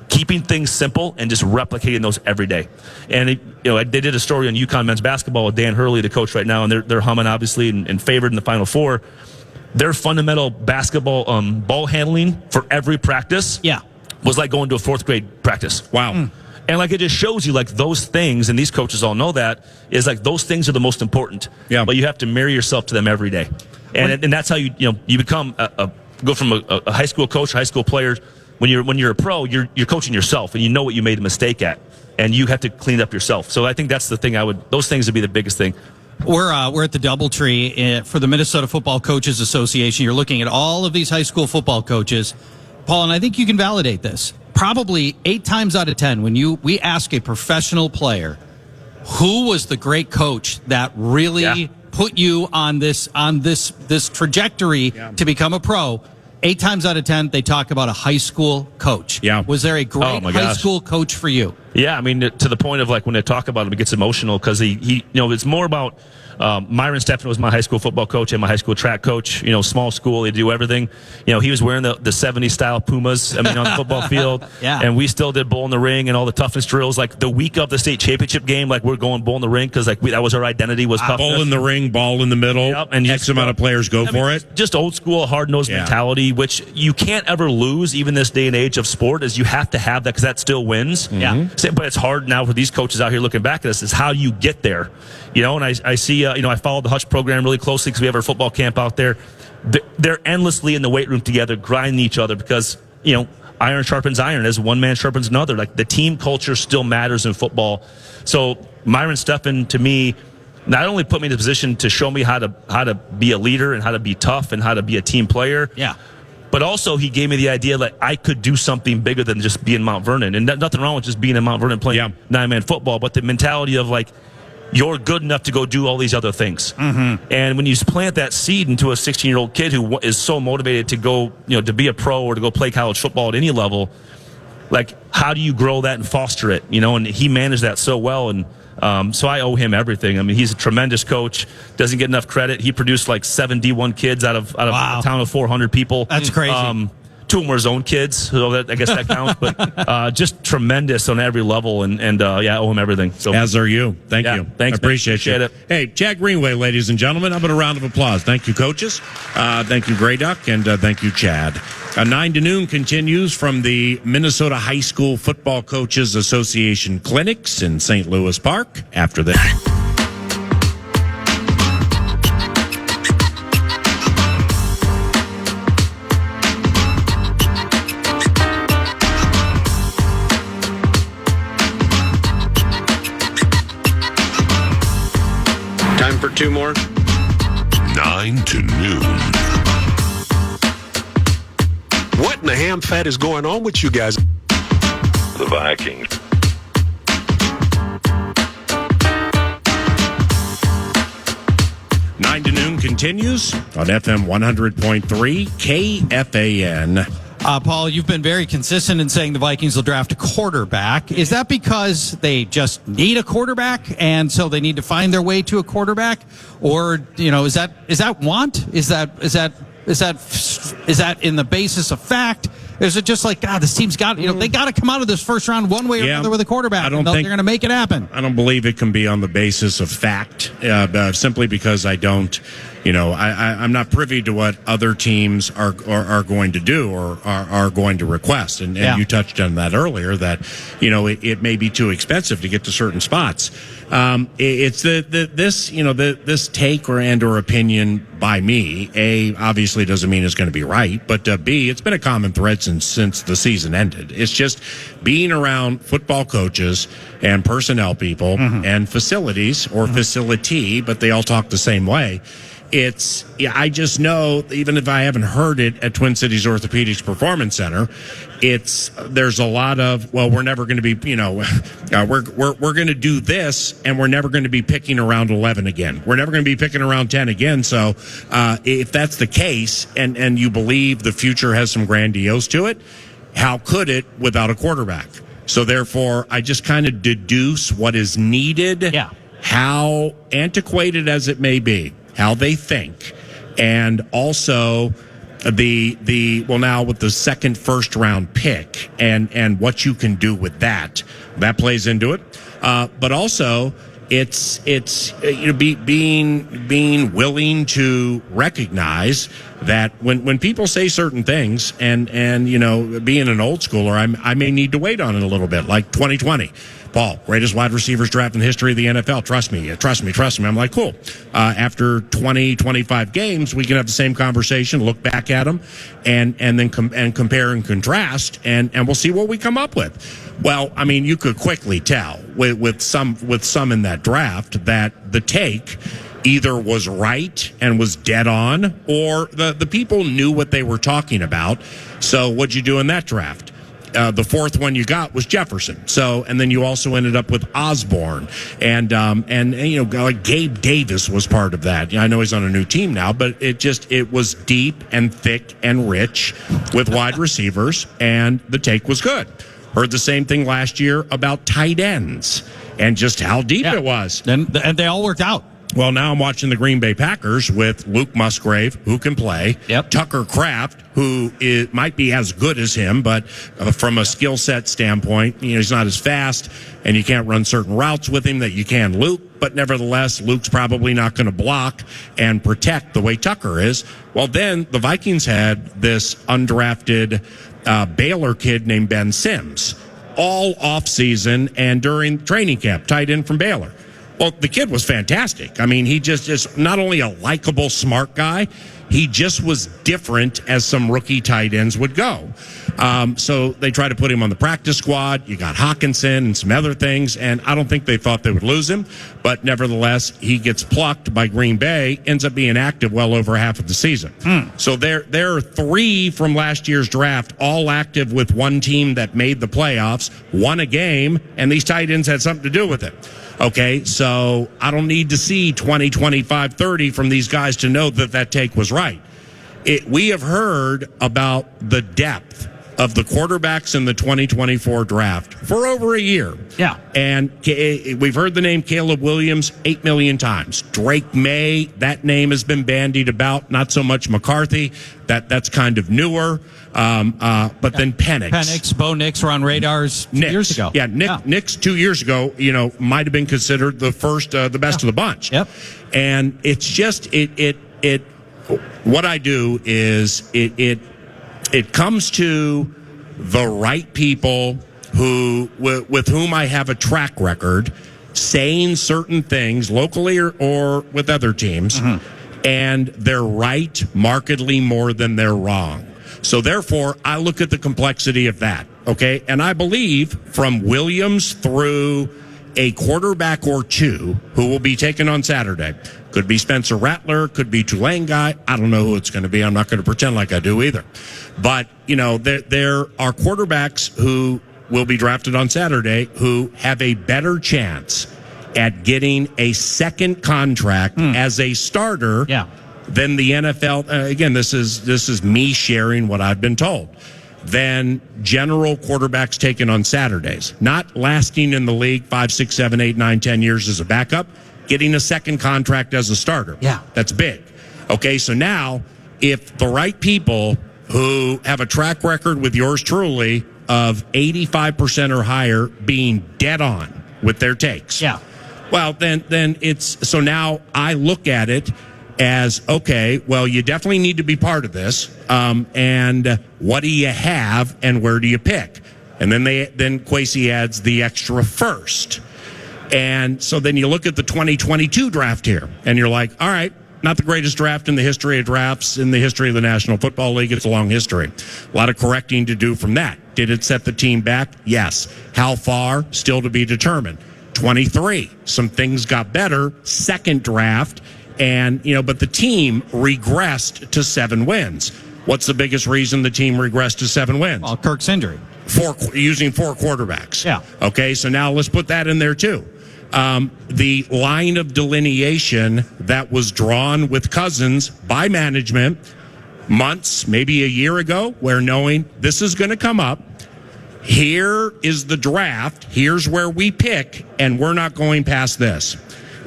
keeping things simple and just replicating those every day. And they did a story on UConn men's basketball with Dan Hurley, the coach right now, and they're humming obviously and favored in the Final Four. Their fundamental basketball ball handling for every practice was like going to a 4th grade practice. Wow. And like it just shows you like those things, and these coaches all know that, is like those things are the most important. Yeah. But you have to marry yourself to them every day. And that's how you become go from a high school coach, high school player. When you're a pro, you're coaching yourself, and you know what you made a mistake at, and you have to clean it up yourself. So I think that's the thing. Those things would be the biggest thing. We're at the DoubleTree for the Minnesota Football Coaches Association. You're looking at all of these high school football coaches, Paul, and I think you can validate this. Probably 8 times out of 10, when we ask a professional player, who was the great coach that really put you on this trajectory to become a pro? 8 times out of 10, they talk about a high school coach. Yeah. Was there a great high school coach for you? Yeah, I mean, to the point of like when they talk about him, it gets emotional because he it's more about Myron Steffen was my high school football coach and my high school track coach. Small school, they do everything. He was wearing the 70s style Pumas. On the football field. Yeah. And we still did bull in the ring and all the toughness drills. Like the week of the state championship game, like we're going bull in the ring because that was our identity was toughness. Bull in the ring, ball in the middle. Yep, and X amount of players go for it. Just old school, hard nosed mentality, which you can't ever lose, even this day and age of sport. Is you have to have that because that still wins. Yeah. But it's hard now for these coaches out here looking back at us. Is how you get there. And I see. I followed the Hutch program really closely because we have our football camp out there. They're endlessly in the weight room together, grinding each other because iron sharpens iron as one man sharpens another. Like the team culture still matters in football. So Myron Steffen to me not only put me in a position to show me how to be a leader and how to be tough and how to be a team player. Yeah. But also he gave me the idea that I could do something bigger than just being Mount Vernon. And nothing wrong with just being in Mount Vernon playing 9-man football, but the mentality of like, you're good enough to go do all these other things. Mm-hmm. And when you plant that seed into a 16-year-old kid who is so motivated to go, to be a pro or to go play college football at any level, like how do you grow that and foster it? And he managed that so well. And so I owe him everything. I mean, he's a tremendous coach. Doesn't get enough credit. He produced like 7 D1 kids out of a town of 400 people. That's crazy. 2 of them were his own kids, so I guess that counts. But just tremendous on every level, and I owe him everything. So as are you. Thank you. Thanks. I appreciate it. Hey, Chad Greenway, ladies and gentlemen. How about a round of applause? Thank you, coaches. Thank you, Grey Duck, and thank you, Chad. 9 to noon continues from the Minnesota High School Football Coaches Association clinics in St. Louis Park. After this. Time for 2 more. 9 to noon. What in the ham fat is going on with you guys? The Vikings. Nine to noon continues on FM 100.3 KFAN. Paul, you've been very consistent in saying the Vikings will draft a quarterback. Is that because they just need a quarterback and so they need to find their way to a quarterback? Or, is that want? Is that in the basis of fact? Is it just like, God, this team's got, they got to come out of this first round one way or another with a quarterback. I don't think they're going to make it happen. I don't believe it can be on the basis of fact, simply because I don't, I'm not privy to what other teams are going to do or are going to request. And you touched on that earlier that, it may be too expensive to get to certain spots. It's this take or opinion by me, A, obviously doesn't mean it's going to be right, but B, it's been a common thread since the season ended. It's just being around football coaches and personnel people and facilities or facility, but they all talk the same way. I just know, even if I haven't heard it at Twin Cities Orthopedics Performance Center, there's a lot of, well, we're never going to be, we're going to do this and we're never going to be picking around 11 again. We're never going to be picking around 10 again. So, if that's the case and you believe the future has some grandiose to it, how could it without a quarterback? So therefore, I just kind of deduce what is needed, how antiquated as it may be, how they think, and also now with the second first round pick and what you can do with that plays into it. But also it's being willing to recognize that when people say certain things and being an old schooler, I may need to wait on it a little bit, like 2020. Paul, greatest wide receivers draft in the history of the NFL. Trust me. I'm like, cool. After 25 games, we can have the same conversation, look back at them, and then compare and contrast, and we'll see what we come up with. Well, I mean, you could quickly tell with some in that draft that the take either was right and was dead on, or the people knew what they were talking about. So what'd you do in that draft? the fourth one you got was Jefferson. So, and then you also ended up with Osborne, and like Gabe Davis was part of that. I know he's on a new team now, but it was deep and thick and rich with wide receivers, and the take was good. Heard the same thing last year about tight ends and just how deep it was, and they all worked out. Well, now I'm watching the Green Bay Packers with Luke Musgrave, who can play. Yep. Tucker Kraft, who might be as good as him, but from a skill set standpoint, he's not as fast, and you can't run certain routes with him that you can Luke. But nevertheless, Luke's probably not going to block and protect the way Tucker is. Well, then the Vikings had this undrafted Baylor kid named Ben Sims all offseason and during training camp, tight end from Baylor. Well, the kid was fantastic. I mean, he just not only a likable, smart guy, he just was different as some rookie tight ends would go. So they tried to put him on the practice squad. You got Hawkinson and some other things, and I don't think they thought they would lose him. But nevertheless, he gets plucked by Green Bay, ends up being active well over half of the season. So there are three from last year's draft, all active with one team that made the playoffs, won a game, and these tight ends had something to do with it. Okay, so I don't need to see 20, 25, 30 from these guys to know that take was right. We have heard about the depth of the quarterbacks in the 2024 draft for over a year. Yeah. And we've heard the name Caleb Williams 8 million times. Drake May, that name has been bandied about, not so much McCarthy. That's kind of newer. But then Penix. Bo Nix were on radars 2 years ago. Yeah, Nix 2 years ago, might have been considered the best of the bunch. Yep. And it's just, what I do is it comes to the right people with whom I have a track record saying certain things locally or with other teams, and they're right markedly more than they're wrong. So therefore, I look at the complexity of that, okay? And I believe from Williams through a quarterback or two who will be taken on Saturday. Could be Spencer Rattler, could be Tulane guy. I don't know who it's going to be. I'm not going to pretend like I do either. But, there are quarterbacks who will be drafted on Saturday who have a better chance at getting a second contract as a starter than the NFL. Again, this is me sharing what I've been told. Than general quarterbacks taken on Saturdays. Not lasting in the league 5, 6, 7, 8, 9, 10 years as a backup, getting a second contract as a starter. Yeah. That's big. Okay, so now if the right people who have a track record with yours truly of 85% or higher being dead on with their takes. Yeah. Well, then so now I look at it as, okay, well, you definitely need to be part of this. And what do you have and where do you pick? And then Kwesi adds the extra first. And so then you look at the 2022 draft here and you're like, all right, not the greatest draft in the history of drafts in the history of the National Football League. It's a long history. A lot of correcting to do from that. Did it set the team back? Yes. How far? Still to be determined. 23. Some things got better. Second draft. And, but the team regressed to 7 wins. What's the biggest reason the team regressed to 7 wins? Well, Kirk's injury. Using 4 quarterbacks. Yeah. Okay, so now let's put that in there too. The line of delineation that was drawn with Cousins by management months, maybe a year ago, where knowing this is going to come up. Here is the draft. Here's where we pick, and we're not going past this.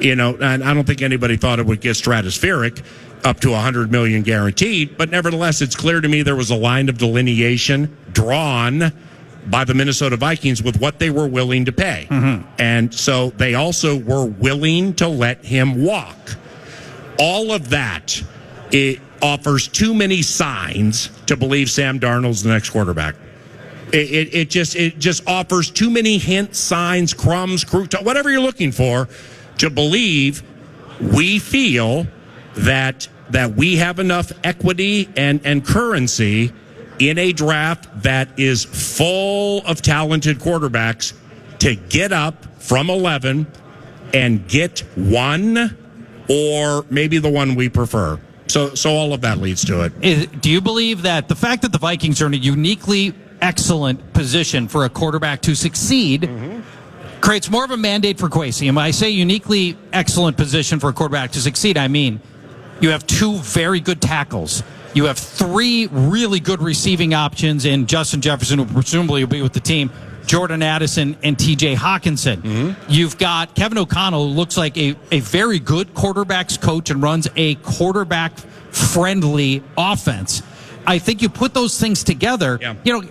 And I don't think anybody thought it would get stratospheric up to $100 million guaranteed, but nevertheless, it's clear to me there was a line of delineation drawn by the Minnesota Vikings with what they were willing to pay. And so they also were willing to let him walk. All of that, it offers too many signs to believe Sam Darnold's the next quarterback. It just offers too many hints, signs, crumbs, whatever you're looking for, to believe we feel that we have enough equity and currency in a draft that is full of talented quarterbacks to get up from 11 and get one or maybe the one we prefer. So all of that leads to it. Do you believe that the fact that the Vikings are in a uniquely excellent position for a quarterback to succeed. Creates more of a mandate for Kwesi. And when I say uniquely excellent position for a quarterback to succeed, I mean you have 2 very good tackles. You have 3 really good receiving options in Justin Jefferson, who presumably will be with the team, Jordan Addison, and TJ Hawkinson. You've got Kevin O'Connell, who looks like a very good quarterbacks coach and runs a quarterback-friendly offense. I think you put those things together,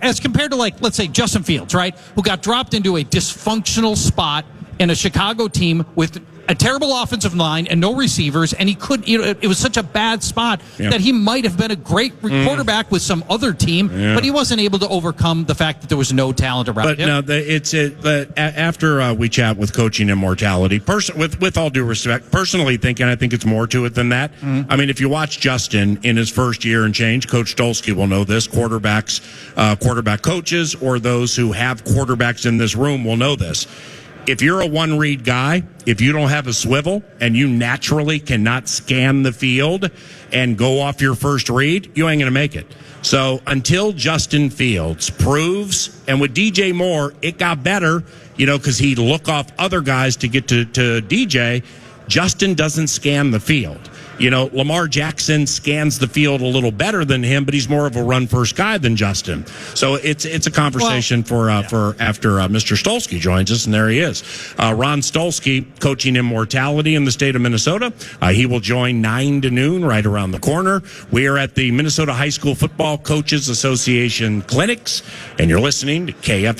as compared to, like, let's say Justin Fields, right, who got dropped into a dysfunctional spot in a Chicago team with a terrible offensive line and no receivers, and he couldn't. It was such a bad spot that he might have been a great quarterback with some other team, but he wasn't able to overcome the fact that there was no talent around him. But after we chat with Coaching Immortality, with all due respect, personally thinking, I think it's more to it than that. I mean, if you watch Justin in his first year and change, Coach Stolsky will know this. Quarterback coaches, or those who have quarterbacks in this room will know this. If you're a one-read guy, if you don't have a swivel and you naturally cannot scan the field and go off your first read, you ain't going to make it. So until Justin Fields proves, and with DJ Moore, it got better, because he'd look off other guys to get to DJ. Justin doesn't scan the field. Lamar Jackson scans the field a little better than him, but he's more of a run-first guy than Justin. So it's a conversation for after Mr. Stolsky joins us, and there he is. Ron Stolsky, Coaching Immortality in the state of Minnesota. He will join 9 to noon right around the corner. We are at the Minnesota High School Football Coaches Association Clinics, and you're listening to KFAN.